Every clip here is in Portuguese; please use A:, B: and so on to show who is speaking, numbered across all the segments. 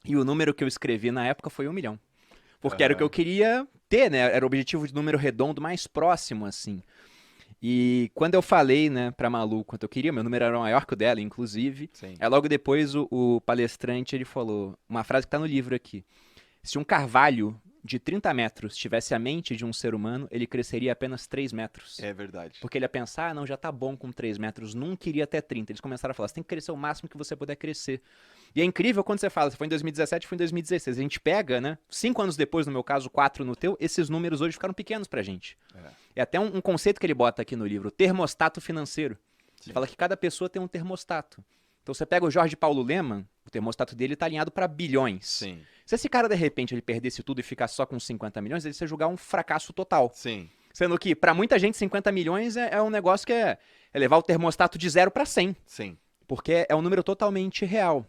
A: E o número que eu escrevi na época foi 1 milhão. Porque era o que eu
B: Aham.
A: queria ter, né? Era o objetivo de número redondo mais próximo, assim. E quando eu falei, né, pra Malu quanto eu queria, meu número era maior que o dela, inclusive.
B: Sim.
A: Aí logo depois o palestrante ele falou uma frase que tá no livro aqui. Se um carvalho de 30 metros tivesse a mente de um ser humano, ele cresceria apenas 3 metros.
B: É verdade.
A: Porque ele ia pensar, ah, não, já tá bom com 3 metros, nunca iria até 30. Eles começaram a falar, você tem que crescer o máximo que você puder crescer. E é incrível quando você fala, você foi em 2017, foi em 2016. A gente pega, né, 5 anos depois, no meu caso, 4 no teu, esses números hoje ficaram pequenos pra gente.
B: É,
A: É até um conceito que ele bota aqui no livro, termostato financeiro. Ele
B: sim.
A: fala que cada pessoa tem um termostato. Então você pega o Jorge Paulo Lemann, o termostato dele está alinhado para bilhões.
B: Sim.
A: Se esse cara, de repente, ele perdesse tudo e ficasse só com 50 milhões, ele ia julgar um fracasso total.
B: Sim.
A: Sendo que, para muita gente, 50 milhões é um negócio que é levar o termostato de 0 para 100.
B: Sim.
A: Porque é um número totalmente real.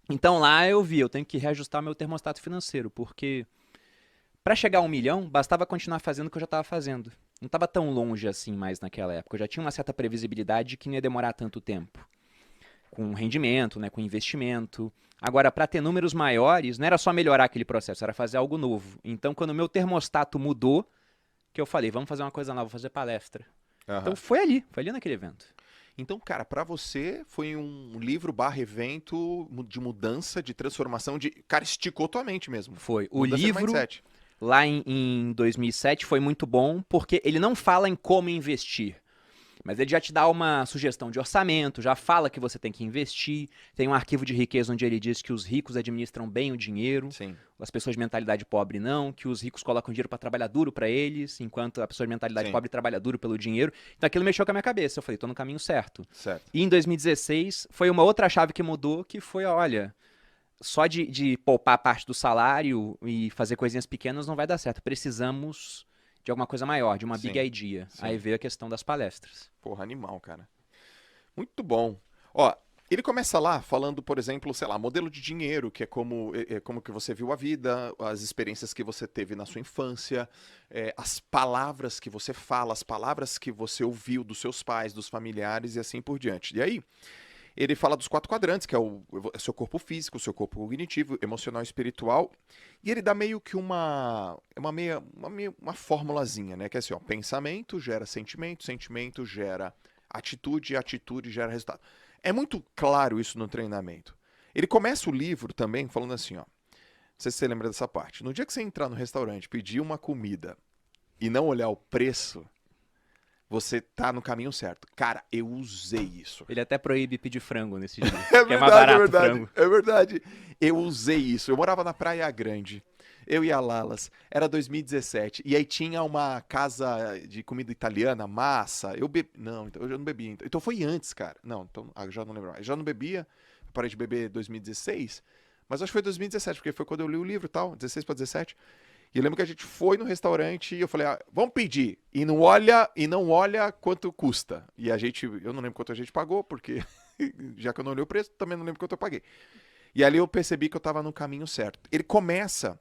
A: Então lá eu vi, eu tenho que reajustar meu termostato financeiro, porque para chegar a 1 milhão, bastava continuar fazendo o que eu já estava fazendo. Não estava tão longe assim mais naquela época. Eu já tinha uma certa previsibilidade de que não ia demorar tanto tempo. Com rendimento, né, com investimento. Agora, para ter números maiores, não era só melhorar aquele processo, era fazer algo novo. Então, quando o meu termostato mudou, que eu falei, vamos fazer uma coisa nova, vou fazer palestra. Então,
B: Aham.
A: foi ali naquele evento.
B: Então, cara, pra você foi um livro barra evento de mudança, de transformação, de... Cara, esticou tua mente mesmo.
A: Foi. O
B: Mudança de
A: livro,
B: mindset.
A: lá em 2007, foi muito bom, porque ele não fala em como investir. Mas ele já te dá uma sugestão de orçamento, já fala que você tem que investir. Tem um arquivo de riqueza onde ele diz que os ricos administram bem o dinheiro,
B: Sim.
A: as pessoas de mentalidade pobre não, que os ricos colocam dinheiro para trabalhar duro para eles, enquanto a pessoa de mentalidade
B: Sim.
A: pobre trabalha duro pelo dinheiro. Então aquilo mexeu com a minha cabeça. Eu falei, tô no caminho certo.
B: Certo.
A: E em 2016 foi uma outra chave que mudou, que foi, olha, só de poupar parte do salário e fazer coisinhas pequenas não vai dar certo. Precisamos de alguma coisa maior, de uma big
B: Sim.
A: idea. Aí
B: Sim.
A: veio a questão das palestras.
B: Porra, animal, cara. Muito bom. Ó, ele começa lá falando, por exemplo, sei lá, modelo de dinheiro, que é como que você viu a vida, as experiências que você teve na sua infância, as palavras que você fala, as palavras que você ouviu dos seus pais, dos familiares e assim por diante. E aí, ele fala dos 4 quadrantes, que é o seu corpo físico, o seu corpo cognitivo, emocional e espiritual. E ele dá meio que uma formulazinha, né? Que é assim, ó, pensamento gera sentimento, sentimento gera atitude, atitude gera resultado. É muito claro isso no treinamento. Ele começa o livro também falando assim, ó. Não sei se você lembra dessa parte. No dia que você entrar no restaurante, pedir uma comida e não olhar o preço, você tá no caminho certo. Cara, eu usei isso.
A: Ele até proíbe pedir frango nesses dias,
B: É
A: porque é mais
B: verdade, é
A: barato o
B: verdade,
A: frango.
B: é verdade. Eu usei isso. Eu morava na Praia Grande. Eu e a Lalas. Era 2017. E aí tinha uma casa de comida italiana, massa. Eu bebi. Não, então eu já não bebia. Então foi antes, cara. Não, então eu já não lembro mais. Eu já não bebia. Eu parei de beber em 2016. Mas acho que foi 2017, porque foi quando eu li o livro e tal. 16 para 17. E eu lembro que a gente foi no restaurante e eu falei, ah, vamos pedir. E não olha quanto custa. E a gente, eu não lembro quanto a gente pagou, porque já que eu não olhei o preço, também não lembro quanto eu paguei. E ali eu percebi que eu estava no caminho certo. Ele começa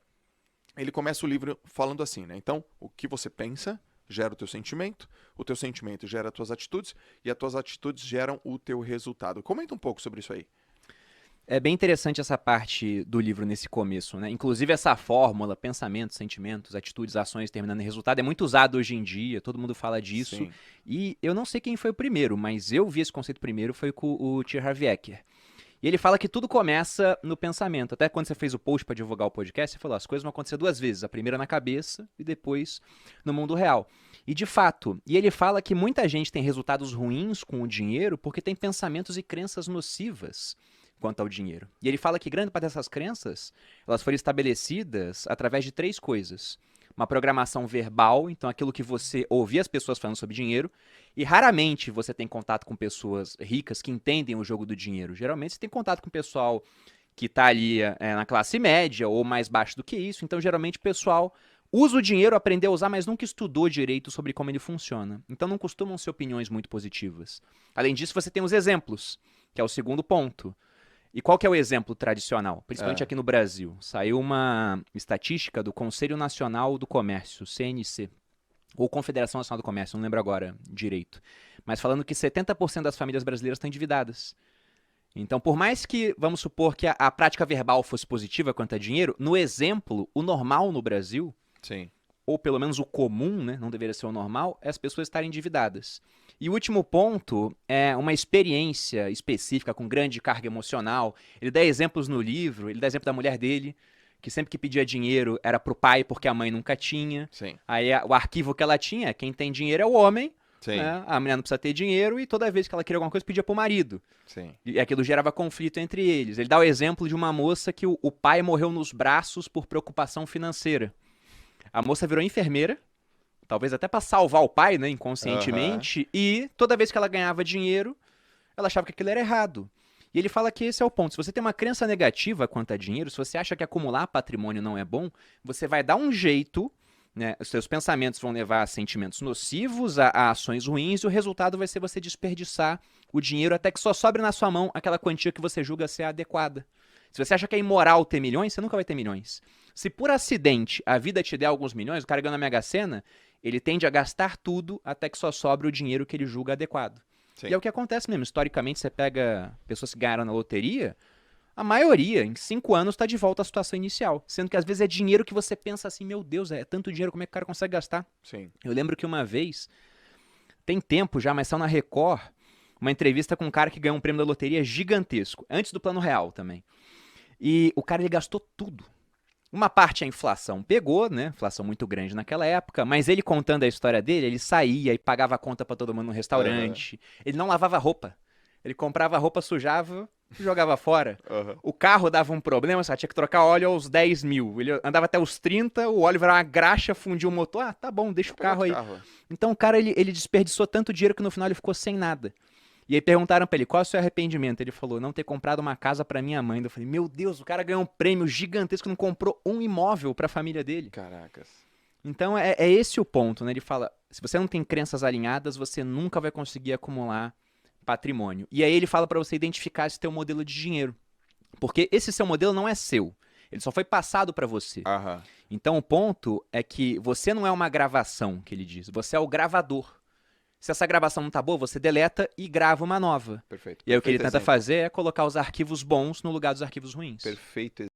B: o livro falando assim, né? Então, o que você pensa gera o teu sentimento gera as tuas atitudes e as tuas atitudes geram o teu resultado. Comenta um pouco sobre isso aí.
A: É bem interessante essa parte do livro nesse começo, né? Inclusive essa fórmula, pensamentos, sentimentos, atitudes, ações terminando em resultado, é muito usado hoje em dia, todo mundo fala disso.
B: Sim.
A: E eu não sei quem foi o primeiro, mas eu vi esse conceito primeiro, foi com o T. Harv Eker. E ele fala que tudo começa no pensamento. Até quando você fez o post para divulgar o podcast, você falou, as coisas vão acontecer 2 vezes, a primeira na cabeça e depois no mundo real. E de fato, e ele fala que muita gente tem resultados ruins com o dinheiro porque tem pensamentos e crenças nocivas quanto ao dinheiro. E ele fala que grande parte dessas crenças, elas foram estabelecidas através de 3 coisas. Uma programação verbal, então aquilo que você ouvia as pessoas falando sobre dinheiro, e raramente você tem contato com pessoas ricas que entendem o jogo do dinheiro. Geralmente você tem contato com o pessoal que está ali na classe média ou mais baixo do que isso, então geralmente o pessoal usa o dinheiro, aprendeu a usar, mas nunca estudou direito sobre como ele funciona. Então não costumam ser opiniões muito positivas. Além disso, você tem os exemplos, que é o segundo ponto. E qual que é o exemplo tradicional? Principalmente
B: É.
A: aqui no Brasil. Saiu uma estatística do Conselho Nacional do Comércio, CNC, ou Confederação Nacional do Comércio, não lembro agora direito. Mas falando que 70% das famílias brasileiras estão endividadas. Então, por mais que, vamos supor que a prática verbal fosse positiva quanto a dinheiro, no exemplo, o normal no Brasil,
B: Sim.
A: ou pelo menos o comum, né, não deveria ser o normal, é as pessoas estarem endividadas. E o último ponto é uma experiência específica com grande carga emocional. Ele dá exemplos no livro, ele dá exemplo da mulher dele, que sempre que pedia dinheiro era pro pai porque a mãe nunca tinha.
B: Sim.
A: Aí o arquivo que ela tinha, quem tem dinheiro é o homem,
B: Sim.
A: né? A mulher não precisa ter dinheiro e toda vez que ela queria alguma coisa pedia pro marido.
B: Sim.
A: E aquilo gerava conflito entre eles. Ele dá o exemplo de uma moça que o pai morreu nos braços por preocupação financeira. A moça virou enfermeira, talvez até para salvar o pai, né, inconscientemente, e toda vez que ela ganhava dinheiro, ela achava que aquilo era errado. E ele fala que esse é o ponto. Se você tem uma crença negativa quanto a dinheiro, se você acha que acumular patrimônio não é bom, você vai dar um jeito, né, os seus pensamentos vão levar a sentimentos nocivos, a ações ruins, e o resultado vai ser você desperdiçar o dinheiro até que só sobre na sua mão aquela quantia que você julga ser adequada. Se você acha que é imoral ter milhões, você nunca vai ter milhões. Se por acidente a vida te der alguns milhões, o cara ganha na Mega Sena, ele tende a gastar tudo até que só sobre o dinheiro que ele julga adequado.
B: Sim.
A: E é o que acontece mesmo. Historicamente, você pega pessoas que ganharam na loteria, a maioria, em 5 anos, está de volta à situação inicial. Sendo que às vezes é dinheiro que você pensa assim, meu Deus, é tanto dinheiro, como é que o cara consegue gastar?
B: Sim.
A: Eu lembro que uma vez, tem tempo já, mas saiu na Record, uma entrevista com um cara que ganhou um prêmio da loteria gigantesco, antes do Plano Real também. E o cara, ele gastou tudo. Uma parte a inflação pegou, né? Inflação muito grande naquela época, mas ele contando a história dele, ele saía e pagava a conta pra todo mundo no restaurante. Ele não lavava roupa. Ele comprava roupa, sujava e jogava fora. O carro dava um problema, só tinha que trocar óleo aos 10 mil. Ele andava até os 30, o óleo virava uma graxa, fundia o motor. Ah, tá bom, deixa o carro aí. Então o cara, ele desperdiçou tanto dinheiro que no final ele ficou sem nada. E aí perguntaram pra ele, qual é o seu arrependimento? Ele falou, não ter comprado uma casa pra minha mãe. Eu falei, meu Deus, o cara ganhou um prêmio gigantesco e não comprou um imóvel pra família dele.
B: Caracas.
A: Então é esse o ponto, né? Ele fala, se você não tem crenças alinhadas, você nunca vai conseguir acumular patrimônio. E aí ele fala pra você identificar esse teu modelo de dinheiro. Porque esse seu modelo não é seu. Ele só foi passado pra você. Então o ponto é que você não é uma gravação, que ele diz. Você é o gravador. Se essa gravação não tá boa, você deleta e grava uma nova.
B: Perfeito.
A: E aí o que ele tenta fazer é colocar os arquivos bons no lugar dos arquivos ruins.
B: Perfeito